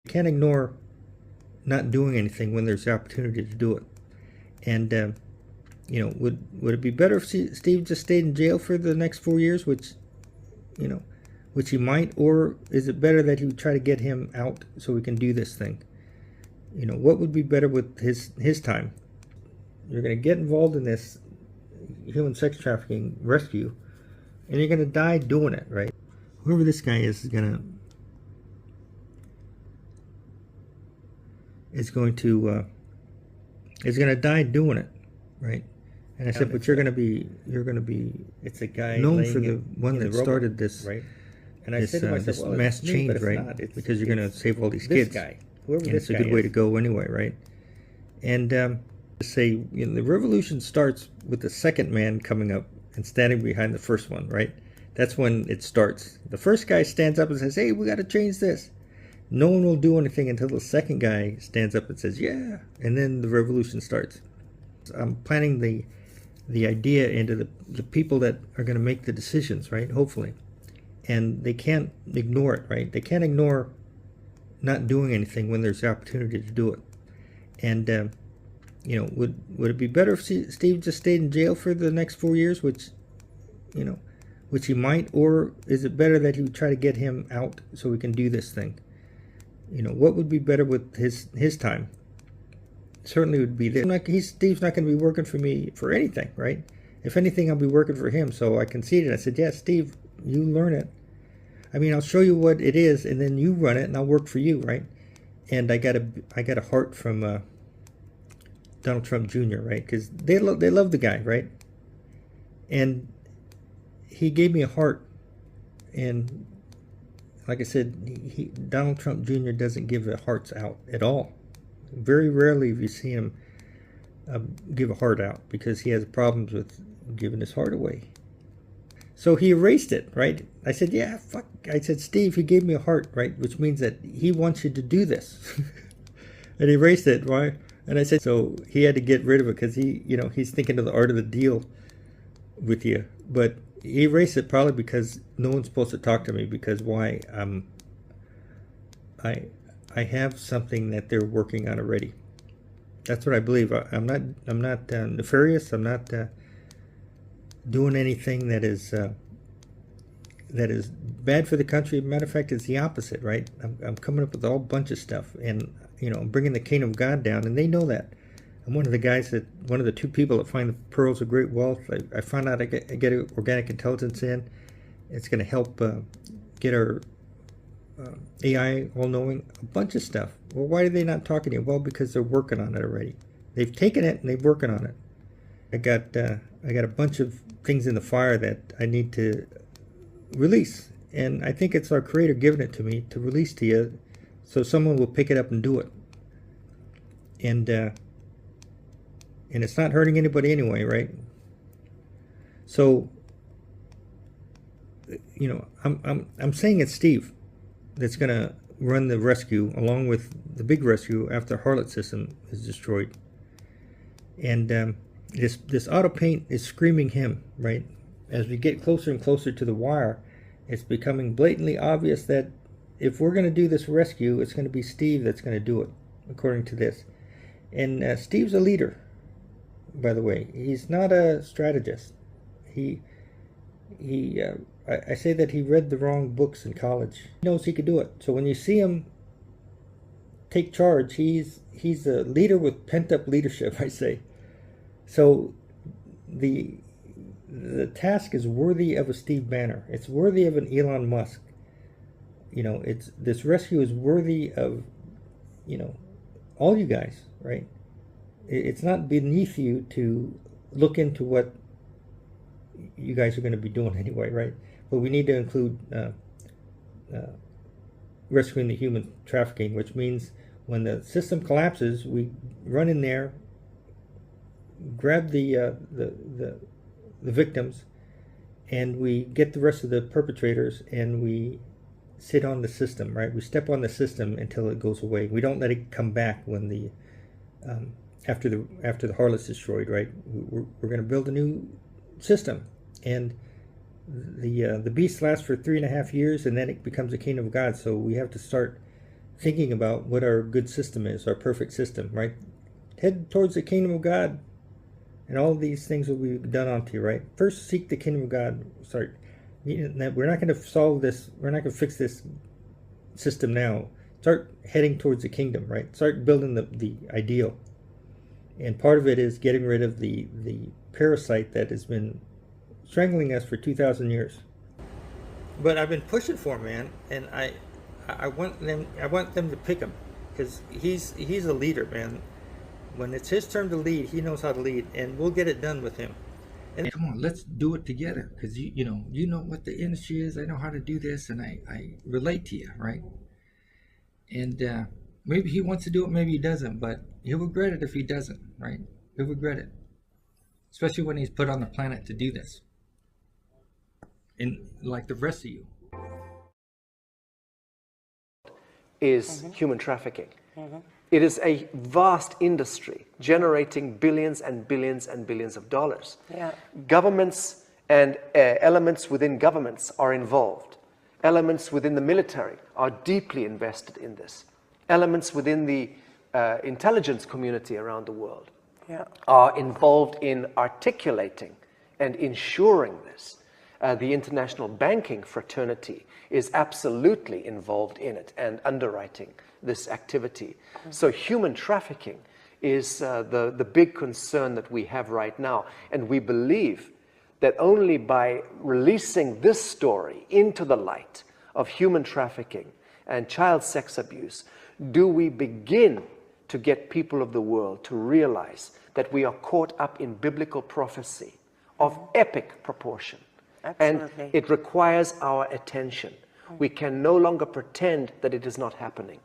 You can't ignore not doing anything when there's the opportunity to do it. And would it be better if Steve just stayed in jail for the next 4 years, which he might, or is it better that he would try to get him out so we can do this thing? What would be better with his time? You're going to get involved in this human sex trafficking rescue, and you're going to die doing it, right? Whoever this guy is going to die doing it, right? And I said, but you're going to be It's a guy known for the one that started this, right? And I said to myself, this well, mass it's me, change, but it's right? not. Because you're going to save all these this kids. guy, whoever And this it's a guy good way is. to go anyway, right? And say, the revolution starts with the second man coming up and standing behind the first one, right? That's when it starts. The first guy stands up and says, hey, we got to change this. No one will do anything until the second guy stands up and says, yeah, and then the revolution starts. I'm planting the idea into the people that are going to make the decisions, right? Hopefully. And they can't ignore it, right? They can't ignore not doing anything when there's the opportunity to do it. And would it be better if Steve just stayed in jail for the next 4 years, which he might, or is it better that he would try to get him out so we can do this thing? What would be better with his time? Certainly would be this. Steve's not going to be working for me for anything, right? If anything, I'll be working for him. So I conceded. I said, yeah, Steve, you learn it. I mean, I'll show you what it is, and then you run it, and I'll work for you, right? And I got a heart from Donald Trump Jr., right? Because they love the guy, right? And he gave me a heart, and like I said, Donald Trump Jr. doesn't give the hearts out at all. Very rarely have you seen him give a heart out, because he has problems with giving his heart away. So he erased it, right? I said, yeah, fuck. I said, Steve, he gave me a heart, right? Which means that he wants you to do this. And he erased it, right? And I said, so he had to get rid of it because he's thinking of the art of the deal with you. But he erased it probably because no one's supposed to talk to me, because why? I have something that they're working on already. That's what I believe. I'm not nefarious. I'm not doing anything that is bad for the country. Matter of fact, it's the opposite, right? I'm coming up with a whole bunch of stuff, and I'm bringing the kingdom of God down, and they know that. I'm one of the two people that find the pearls of great wealth. I found out I get organic intelligence in. It's going to help get our AI all-knowing, a bunch of stuff. Well, why are they not talking to you? Well, because they're working on it already. They've taken it and they're working on it. I got a bunch of things in the fire that I need to release, and I think it's our Creator giving it to me to release to you, so someone will pick it up and do it. And it's not hurting anybody anyway, right? So I'm saying it's Steve that's going to run the rescue, along with the big rescue after the Harlot system is destroyed. And this auto paint is screaming him, right? As we get closer and closer to the wire, it's becoming blatantly obvious that if we're going to do this rescue, it's going to be Steve that's going to do it, according to this. And Steve's a leader, by the way. He's not a strategist. I say that he read the wrong books in college. He knows he could do it. So when you see him take charge, he's a leader with pent-up leadership, I say. So the task is worthy of a Steve Bannon. It's worthy of an Elon Musk. This rescue is worthy of, all you guys, right? It's not beneath you to look into what you guys are going to be doing anyway, right? But we need to include rescuing the human trafficking, which means when the system collapses, we run in there, grab the victims, and we get the rest of the perpetrators, and we sit on the system, right? We step on the system until it goes away. We don't let it come back when the after the harlot's destroyed, right? We're going to build a new system, and the beast lasts for 3.5 years, and then it becomes a kingdom of God. So we have to start thinking about what our good system is, our perfect system, right? Head towards the kingdom of God, and all of these things will be done unto you, right? First, seek the kingdom of God. Sorry, we're not going to solve this. We're not going to fix this system now. Start heading towards the kingdom, right? Start building the ideal. And part of it is getting rid of the parasite that has been strangling us for 2,000 years. But I've been pushing for him, man, and I want them to pick him, because he's a leader, man. When it's his turn to lead, he knows how to lead, and we'll get it done with him. And come on, let's do it together, because you know what the industry is. I know how to do this, and I relate to you, right? And maybe he wants to do it, maybe he doesn't, but he'll regret it if he doesn't, right? He'll regret it, especially when he's put on the planet to do this, and like the rest of you. Is human trafficking. It is a vast industry generating billions and billions and billions of dollars. Yeah. Governments and elements within governments are involved. Elements within the military are deeply invested in this. Elements within the intelligence community around the world are involved in articulating and ensuring this. The international banking fraternity is absolutely involved in it and underwriting this activity. So human trafficking is the big concern that we have right now. And we believe that only by releasing this story into the light of human trafficking and child sex abuse do we begin to get people of the world to realize that we are caught up in biblical prophecy of epic proportion. Absolutely. And it requires our attention. We can no longer pretend that it is not happening.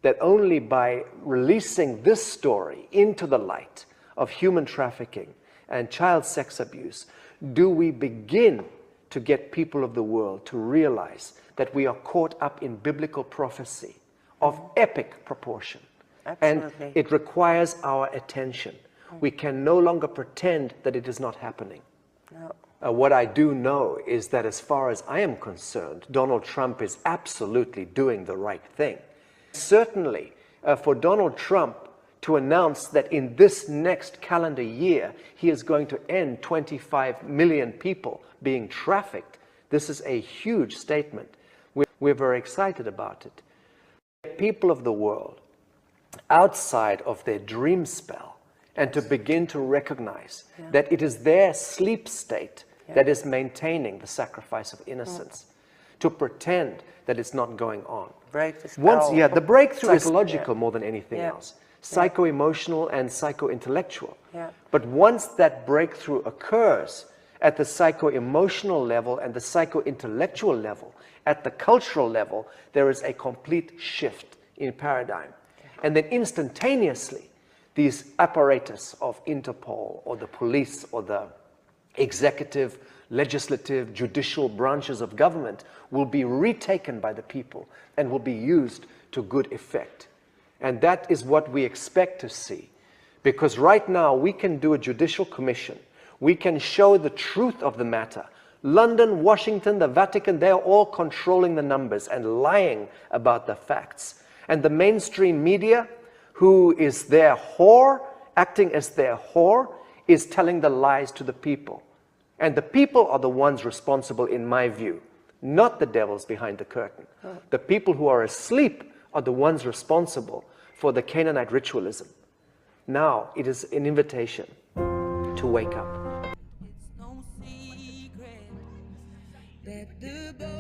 That only by releasing this story into the light of human trafficking and child sex abuse do we begin to get people of the world to realize that we are caught up in biblical prophecy of epic proportion. Absolutely. And it requires our attention. We can no longer pretend that it is not happening. No. What I do know is that as far as I am concerned, Donald Trump is absolutely doing the right thing. Certainly, for Donald Trump to announce that in this next calendar year, he is going to end 25 million people being trafficked, this is a huge statement. We're very excited about it. People of the world, outside of their dream spell, and to begin to recognize that it is their sleep state that is maintaining the sacrifice of innocence, to pretend that it's not going on. Break the spell. The breakthrough is psychological more than anything else. Yeah. Psycho-emotional and psycho-intellectual. Yeah. But once that breakthrough occurs at the psycho-emotional level and the psycho-intellectual level, at the cultural level, there is a complete shift in paradigm. And then instantaneously, these apparatus of Interpol or the police or the executive, legislative, judicial branches of government will be retaken by the people and will be used to good effect. And that is what we expect to see. Because right now we can do a judicial commission. We can show the truth of the matter. London, Washington, the Vatican, they're all controlling the numbers and lying about the facts. And the mainstream media, who is their whore, acting as their whore, is telling the lies to the people. And the people are the ones responsible, in my view, not the devils behind the curtain. The people who are asleep are the ones responsible for the Canaanite ritualism. Now it is an invitation to wake up. It's no secret that the boy